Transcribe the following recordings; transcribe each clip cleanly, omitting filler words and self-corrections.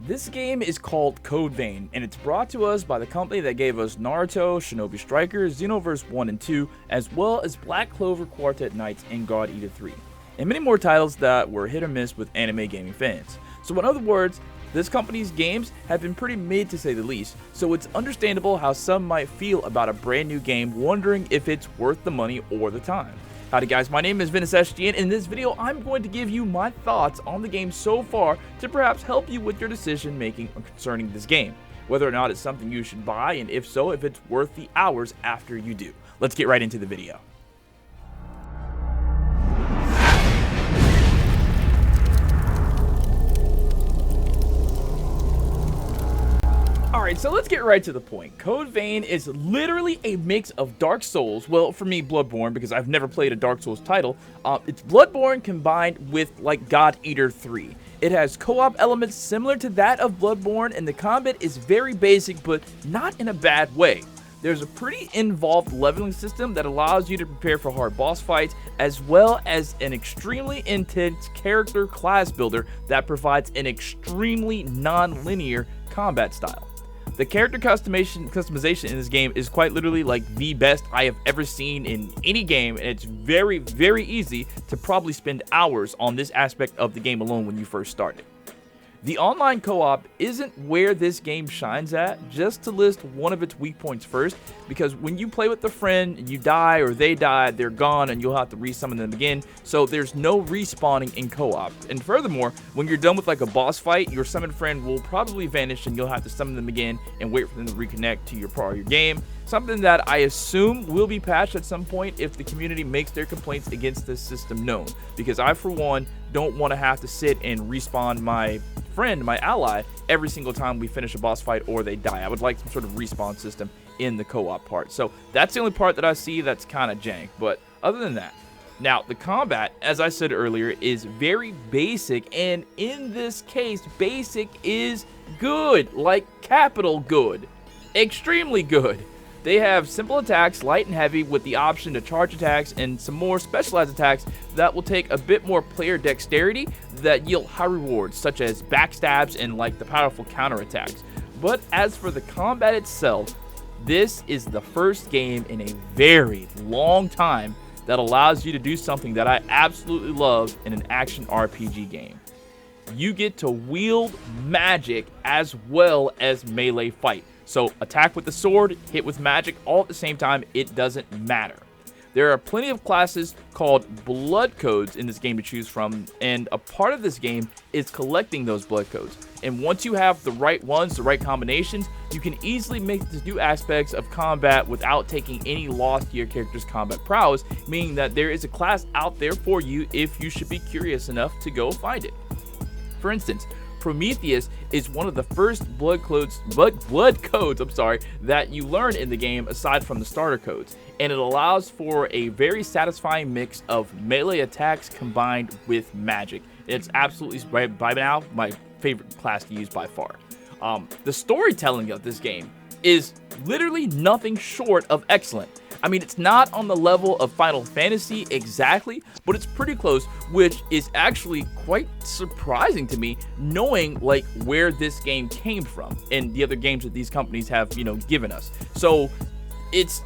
This game is called Code Vein, and it's brought to us by the company that gave us Naruto, Shinobi Strikers, Xenoverse 1 and 2, as well as Black Clover Quartet Knights and God Eater 3, and many more titles that were hit or miss with anime gaming fans. So in other words, this company's games have been pretty mid to say the least, so it's understandable how some might feel about a brand new game wondering if it's worth the money or the time. Howdy guys, my name is Ventus, and in this video I'm going to give you my thoughts on the game so far to perhaps help you with your decision making concerning this game. Whether or not it's something you should buy, and if so, if it's worth the hours after you do. Let's get right into the video. Alright, so let's get right to the point. Code Vein is literally a mix of Dark Souls, well, for me, Bloodborne, because I've never played a Dark Souls title. It's Bloodborne combined with, like, God Eater 3. It has co-op elements similar to that of Bloodborne, and the combat is very basic, but not in a bad way. There's a pretty involved leveling system that allows you to prepare for hard boss fights, as well as an extremely intense character class builder that provides an extremely non-linear combat style. The character customization in this game is quite literally like the best I have ever seen in any game, and it's very, very easy to probably spend hours on this aspect of the game alone when you first start it. The online co-op isn't where this game shines at, just to list one of its weak points first, because when you play with a friend and you die or they die, they're gone and you'll have to resummon them again, so there's no respawning in co-op. And furthermore, when you're done with like a boss fight, your summoned friend will probably vanish and you'll have to summon them again and wait for them to reconnect to your prior game. Something that I assume will be patched at some point if the community makes their complaints against this system known, because I for one don't want to have to sit and respawn my friend, my ally, every single time we finish a boss fight or they die. I would like some sort of respawn system in the co-op part. So that's the only part that I see that's kind of jank, but other than that. Now, the combat, as I said earlier, is very basic, and in this case, basic is good, like capital good, extremely good. They have simple attacks, light and heavy, with the option to charge attacks and some more specialized attacks that will take a bit more player dexterity that yield high rewards, such as backstabs and like the powerful counterattacks. But as for the combat itself, this is the first game in a very long time that allows you to do something that I absolutely love in an action RPG game. You get to wield magic as well as melee fight. So attack with the sword, hit with magic, all at the same time, it doesn't matter. There are plenty of classes called blood codes in this game to choose from, and a part of this game is collecting those blood codes. And once you have the right ones, the right combinations, you can easily make the new aspects of combat without taking any loss to your character's combat prowess, meaning that there is a class out there for you if you should be curious enough to go find it. For instance, Prometheus is one of the first blood codes that you learn in the game aside from the starter codes, and it allows for a very satisfying mix of melee attacks combined with magic. It's absolutely, by now, my favorite class to use by far. The storytelling of this game is literally nothing short of excellent. I mean, it's not on the level of Final Fantasy exactly, but it's pretty close, which is actually quite surprising to me, knowing like where this game came from and the other games that these companies have, given us. So it's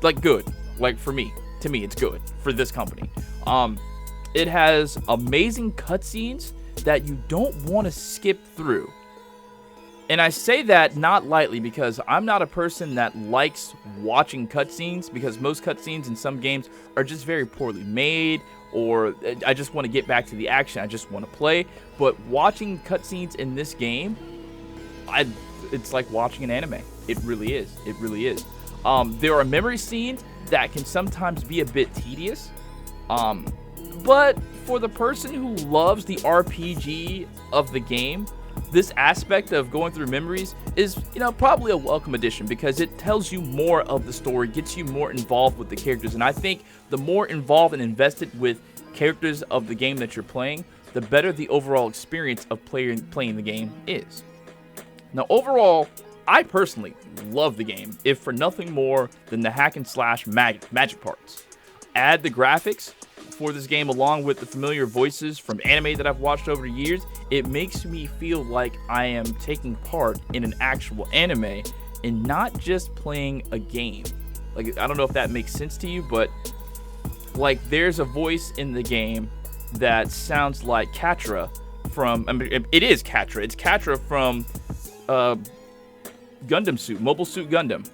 like good, like to me, it's good for this company. It has amazing cutscenes that you don't want to skip through. And I say that not lightly, because I'm not a person that likes watching cutscenes, because most cutscenes in some games are just very poorly made, or I just want to get back to the action, I just want to play. But watching cutscenes in this game, it's like watching an anime. It really is. It really is. There are memory scenes that can sometimes be a bit tedious, but for the person who loves the RPG of the game, this aspect of going through memories is, probably a welcome addition, because it tells you more of the story, gets you more involved with the characters. And I think the more involved and invested with characters of the game that you're playing, the better the overall experience of playing the game is. Now, overall, I personally love the game, if for nothing more than the hack and slash magic parts. Add the graphics, for this game, along with the familiar voices from anime that I've watched over the years, it makes me feel like I am taking part in an actual anime and not just playing a game. Like, I don't know if that makes sense to you, but like there's a voice in the game that sounds like Katra from, I mean, it is Katra. It's Katra from Gundam Suit, Mobile Suit Gundam,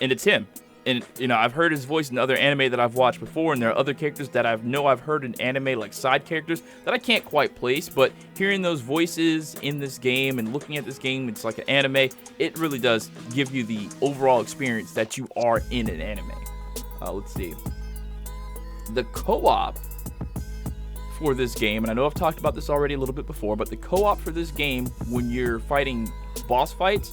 and it's him. And, you know, I've heard his voice in other anime that I've watched before, and there are other characters that I've heard in anime, like side characters, that I can't quite place, but hearing those voices in this game and looking at this game, it's like an anime, it really does give you the overall experience that you are in an anime. Let's see. The co-op for this game, and I know I've talked about this already a little bit before, but the co-op for this game, when you're fighting boss fights,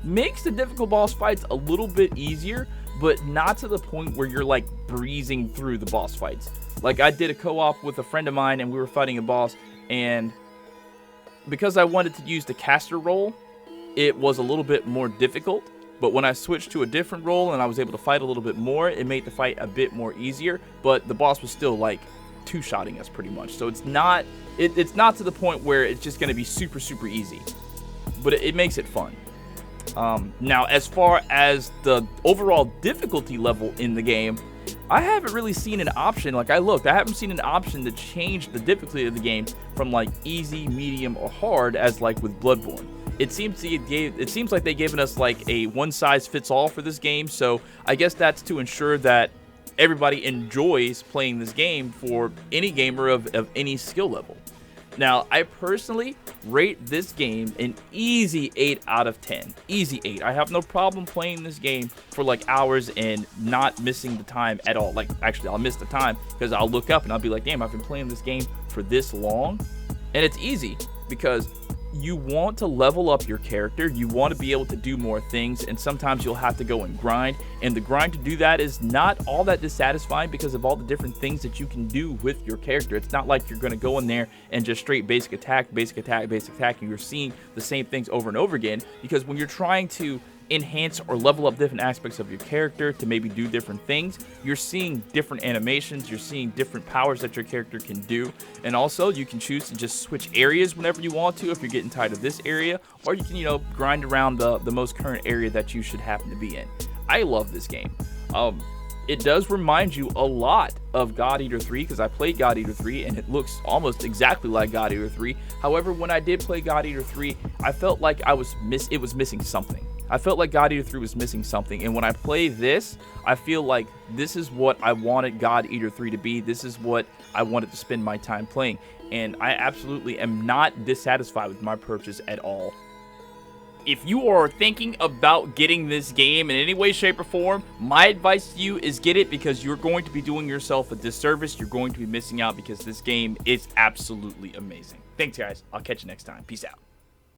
makes the difficult boss fights a little bit easier, but not to the point where you're like breezing through the boss fights. Like, I did a co-op with a friend of mine and we were fighting a boss, and because I wanted to use the caster role, it was a little bit more difficult. But when I switched to a different role and I was able to fight a little bit more, it made the fight a bit more easier, but the boss was still like two-shotting us pretty much. So it's not to the point where it's just going to be super easy, but it makes it fun. Now, as far as the overall difficulty level in the game, I haven't really seen an option. Like, I haven't seen an option to change the difficulty of the game from like easy, medium, or hard as like with Bloodborne. It seems like they've given us like a one-size-fits-all for this game, so I guess that's to ensure that everybody enjoys playing this game for any gamer of any skill level. Now, I personally rate this game an easy 8 out of 10. Easy 8. I have no problem playing this game for like hours and not missing the time at all. Like, actually, I'll miss the time because I'll look up and I'll be like, damn, I've been playing this game for this long. And it's easy because you want to level up your character, you want to be able to do more things, and sometimes you'll have to go and grind, and the grind to do that is not all that dissatisfying because of all the different things that you can do with your character. It's not like you're going to go in there and just straight basic attack, and you're seeing the same things over and over again, because when you're trying to enhance or level up different aspects of your character to maybe do different things, you're seeing different animations, you're seeing different powers that your character can do, and also you can choose to just switch areas whenever you want to if you're getting tired of this area, or you can, you know, grind around the most current area that you should happen to be in. I love this game. It does remind you a lot of God Eater 3 because I played God Eater 3 and it looks almost exactly like God Eater 3. However, when I did play God Eater 3, I felt like it was missing something. I felt like God Eater 3 was missing something, and when I play this, I feel like this is what I wanted God Eater 3 to be. This is what I wanted to spend my time playing, and I absolutely am not dissatisfied with my purchase at all. If you are thinking about getting this game in any way, shape, or form, my advice to you is get it, because you're going to be doing yourself a disservice. You're going to be missing out because this game is absolutely amazing. Thanks, guys. I'll catch you next time. Peace out.